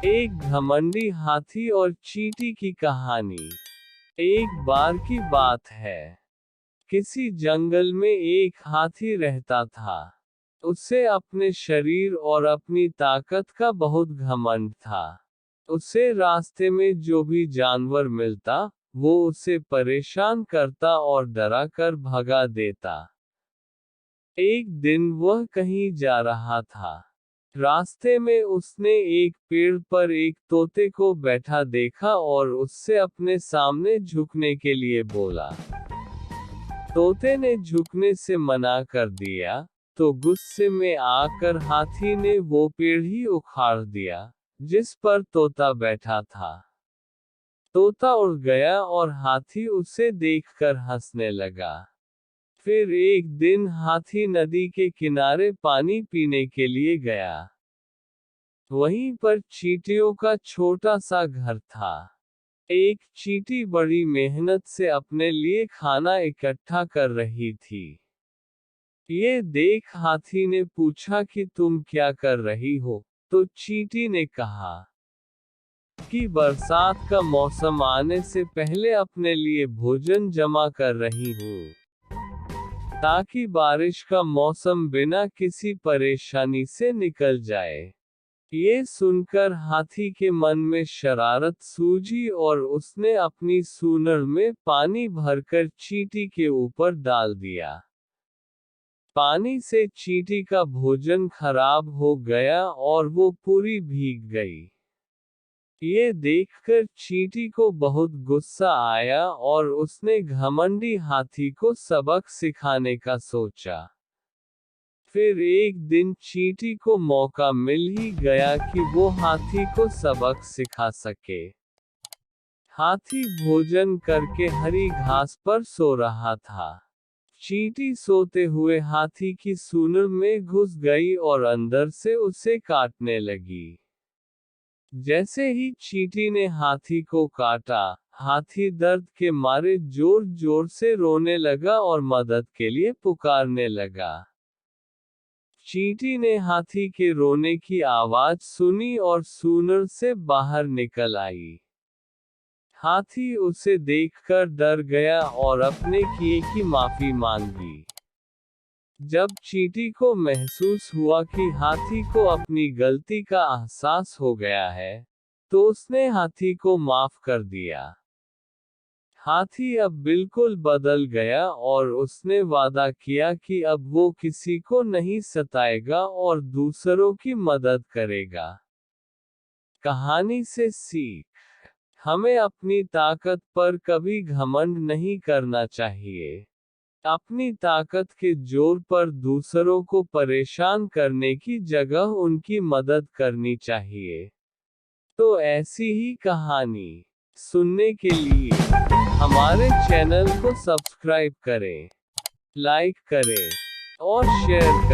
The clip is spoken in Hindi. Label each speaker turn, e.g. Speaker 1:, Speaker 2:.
Speaker 1: एक घमंडी हाथी और चींटी की कहानी। एक बार की बात है। किसी जंगल में एक हाथी रहता था। उसे अपने शरीर और अपनी ताकत का बहुत घमंड था। उसे रास्ते में जो भी जानवर मिलता, वो उसे परेशान करता और डरा कर भगा देता। एक दिन वह कहीं जा रहा था। रास्ते में उसने एक पेड़ पर एक तोते को बैठा देखा और उससे अपने सामने झुकने के लिए बोला। तोते ने झुकने से मना कर दिया, तो गुस्से में आकर हाथी ने वो पेड़ ही उखाड़ दिया, जिस पर तोता बैठा था। तोता उड़ गया और हाथी उसे देखकर हंसने लगा। फिर एक दिन हाथी नदी के किनारे पानी पीने के लिए गया। वहीं पर चींटियों का छोटा सा घर था। एक चींटी बड़ी मेहनत से अपने लिए खाना इकट्ठा कर रही थी। ये देख हाथी ने पूछा कि तुम क्या कर रही हो, तो चींटी ने कहा कि बरसात का मौसम आने से पहले अपने लिए भोजन जमा कर रही हूँ, ताकि बारिश का मौसम बिना किसी परेशानी से निकल जाए। ये सुनकर हाथी के मन में शरारत सूझी और उसने अपनी सूंड में पानी भरकर चींटी के ऊपर डाल दिया। पानी से चींटी का भोजन खराब हो गया और वो पूरी भीग गई। ये देखकर चींटी को बहुत गुस्सा आया और उसने घमंडी हाथी को सबक सिखाने का सोचा। फिर एक दिन चींटी को मौका मिल ही गया कि वो हाथी को सबक सिखा सके। हाथी भोजन करके हरी घास पर सो रहा था। चींटी सोते हुए हाथी की सूंड में घुस गई और अंदर से उसे काटने लगी। जैसे ही चींटी ने हाथी को काटा, हाथी दर्द के मारे जोर जोर से रोने लगा और मदद के लिए पुकारने लगा। चींटी ने हाथी के रोने की आवाज सुनी और सूंड से बाहर निकल आई। हाथी उसे देखकर डर गया और अपने किए की माफी मांगी। जब चींटी को महसूस हुआ कि हाथी को अपनी गलती का एहसास हो गया है, तो उसने हाथी को माफ कर दिया। हाथी अब बिल्कुल बदल गया और उसने वादा किया कि अब वो किसी को नहीं सताएगा और दूसरों की मदद करेगा। कहानी से सीख: हमें अपनी ताकत पर कभी घमंड नहीं करना चाहिए। अपनी ताकत के जोर पर दूसरों को परेशान करने की जगह उनकी मदद करनी चाहिए। तो ऐसी ही कहानी सुनने के लिए हमारे चैनल को सब्सक्राइब करें, लाइक करें और शेयर करें।